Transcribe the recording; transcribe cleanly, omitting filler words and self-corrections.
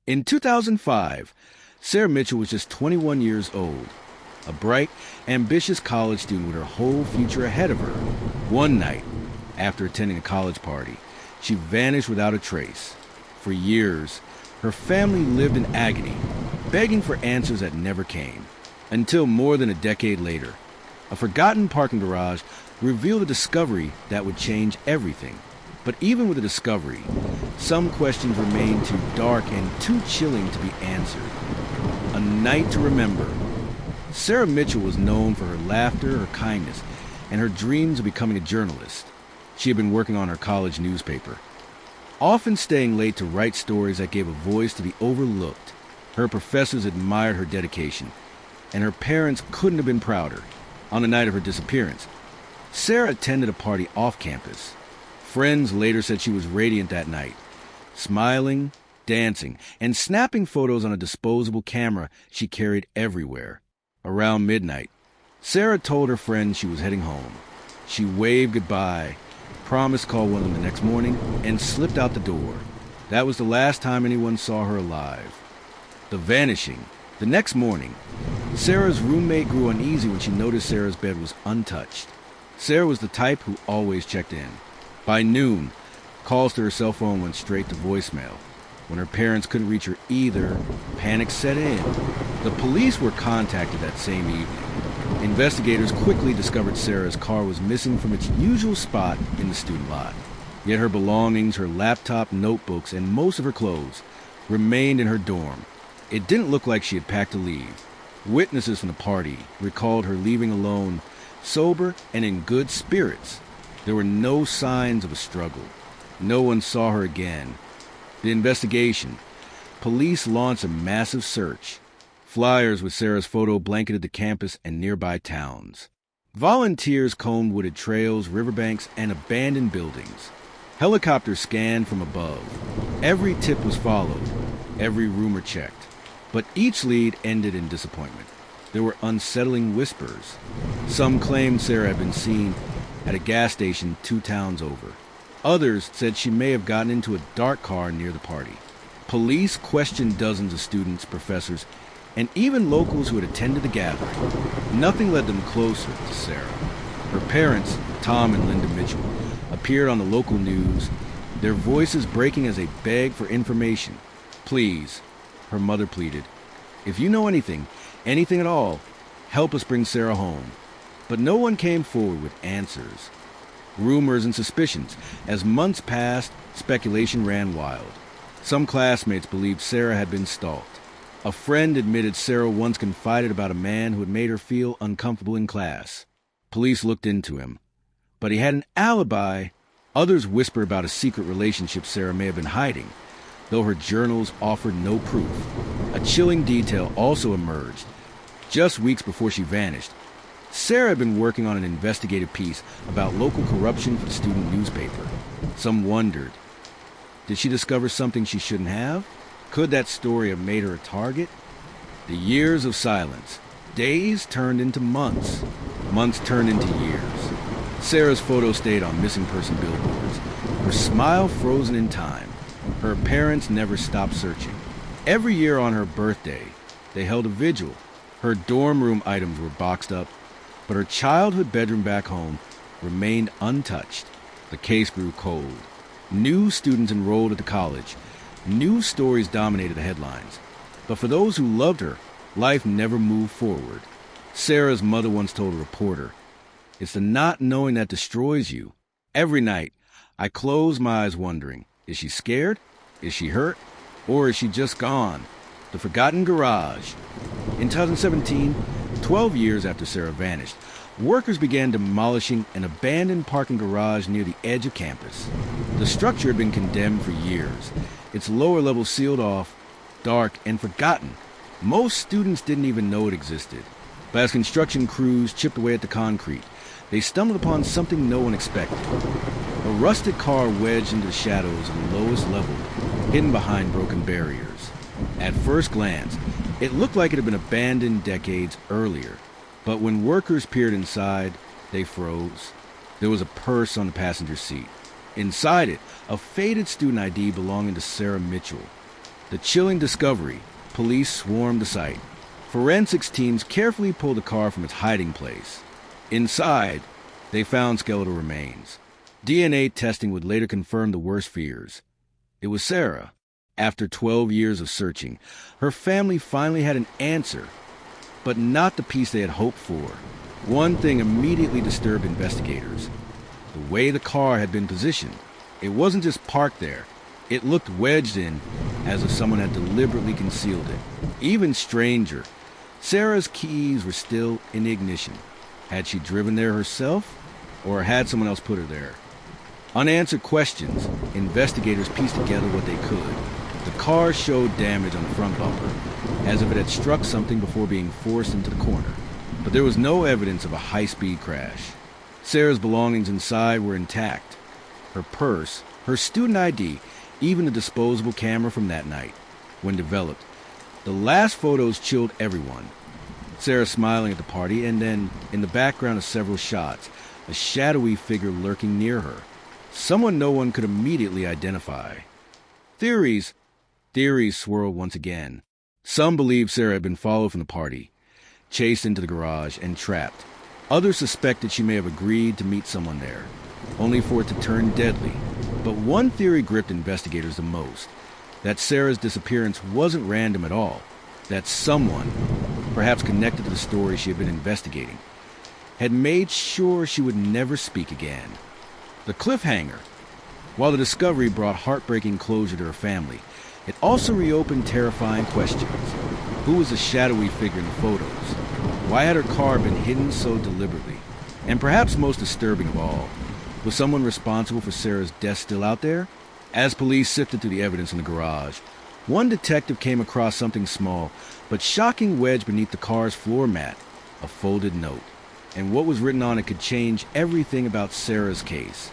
In 2005, Sarah Mitchell was just 21 years old, a bright, ambitious college student with her whole future ahead of her. One night, after attending a college party, she vanished without a trace. For years, her family lived in agony, begging for answers that never came. Until more than a decade later, a forgotten parking garage revealed a discovery that would change everything. But even with the discovery, some questions remained too dark and too chilling to be answered. A night to remember. Sarah Mitchell was known for her laughter, her kindness, and her dreams of becoming a journalist. She had been working on her college newspaper, often staying late to write stories that gave a voice to the overlooked. Her professors admired her dedication, and her parents couldn't have been prouder. On the night of her disappearance, Sarah attended a party off campus. Friends later said she was radiant that night, smiling, dancing, and snapping photos on a disposable camera she carried everywhere. Around midnight, Sarah told her friends she was heading home. She waved goodbye, promised to call one of them the next morning, and slipped out the door. That was the last time anyone saw her alive. The Vanishing. The next morning, Sarah's roommate grew uneasy when she noticed Sarah's bed was untouched. Sarah was the type who always checked in. By noon, calls to her cell phone went straight to voicemail. When her parents couldn't reach her either, panic set in. The police were contacted that same evening. Investigators quickly discovered Sarah's car was missing from its usual spot in the student lot. Yet her belongings, her laptop, notebooks, and most of her clothes remained in her dorm. It didn't look like she had packed to leave. Witnesses from the party recalled her leaving alone, sober and in good spirits. There were no signs of a struggle. No one saw her again. The investigation. Police launched a massive search. Flyers with Sarah's photo blanketed the campus and nearby towns. Volunteers combed wooded trails, riverbanks, and abandoned buildings. Helicopters scanned from above. Every tip was followed, every rumor checked. But each lead ended in disappointment. There were unsettling whispers. Some claimed Sarah had been seen at a gas station 2 towns over. Others said she may have gotten into a dark car near the party. Police questioned dozens of students, professors, and even locals who had attended the gathering. Nothing led them closer to Sarah. Her parents, Tom and Linda Mitchell, appeared on the local news, their voices breaking as they begged for information. Please, her mother pleaded, if you know anything at all, help us bring Sarah home. But no one came forward with answers. Rumors and suspicions. As months passed, speculation ran wild. Some classmates believed Sarah had been stalked. A friend admitted Sarah once confided about a man who had made her feel uncomfortable in class. Police looked into him, but he had an alibi. Others whispered about a secret relationship Sarah may have been hiding, though her journals offered no proof. A chilling detail also emerged. Just weeks before she vanished, Sarah had been working on an investigative piece about local corruption for the student newspaper. Some wondered, did she discover something she shouldn't have? Could that story have made her a target? The years of silence. Days turned into months. Months turned into years. Sarah's photo stayed on missing person billboards. Her smile frozen in time. Her parents never stopped searching. Every year on her birthday, they held a vigil. Her dorm room items were boxed up, but her childhood bedroom back home remained untouched. The case grew cold. New students enrolled at the college. New stories dominated the headlines. But for those who loved her, life never moved forward. Sarah's mother once told a reporter, "It's the not knowing that destroys you. Every night, I close my eyes wondering, is she scared? Is she hurt? Or is she just gone?" The Forgotten Garage. In 2017, 12 years after Sarah vanished, workers began demolishing an abandoned parking garage near the edge of campus. The structure had been condemned for years, its lower level sealed off, dark, and forgotten. Most students didn't even know it existed. But as construction crews chipped away at the concrete, they stumbled upon something no one expected. A rusted car wedged into the shadows of the lowest level, hidden behind broken barriers. At first glance, it looked like it had been abandoned decades earlier. But when workers peered inside, they froze. There was a purse on the passenger seat. Inside it, a faded student ID belonging to Sarah Mitchell. The chilling discovery: police swarmed the site. Forensics teams carefully pulled the car from its hiding place. Inside, they found skeletal remains. DNA testing would later confirm the worst fears. It was Sarah. After 12 years of searching, her family finally had an answer, but not the piece they had hoped for. One thing immediately disturbed investigators: the way the car had been positioned. It wasn't just parked there. It looked wedged in, as if someone had deliberately concealed it. Even stranger, Sarah's keys were still in the ignition. Had she driven there herself, or had someone else put her there? Unanswered questions, investigators pieced together what they could. The car showed damage on the front bumper, as if it had struck something before being forced into the corner. But there was no evidence of a high-speed crash. Sarah's belongings inside were intact. Her purse, her student ID, even the disposable camera from that night. When developed, the last photos chilled everyone. Sarah smiling at the party, and then, in the background of several shots, a shadowy figure lurking near her. Someone no one could immediately identify. Theories swirled once again. Some believed Sarah had been followed from the party, chased into the garage, and trapped. Others suspected she may have agreed to meet someone there, only for it to turn deadly. But one theory gripped investigators the most: that Sarah's disappearance wasn't random at all. That someone, perhaps connected to the story she had been investigating, had made sure she would never speak again. The cliffhanger. While the discovery brought heartbreaking closure to her family, it also reopened terrifying questions. Who was the shadowy figure in the photos? Why had her car been hidden so deliberately? And perhaps most disturbing of all, was someone responsible for Sarah's death still out there? As police sifted through the evidence in the garage, one detective came across something small but shocking wedged beneath the car's floor mat: a folded note. And what was written on it could change everything about Sarah's case.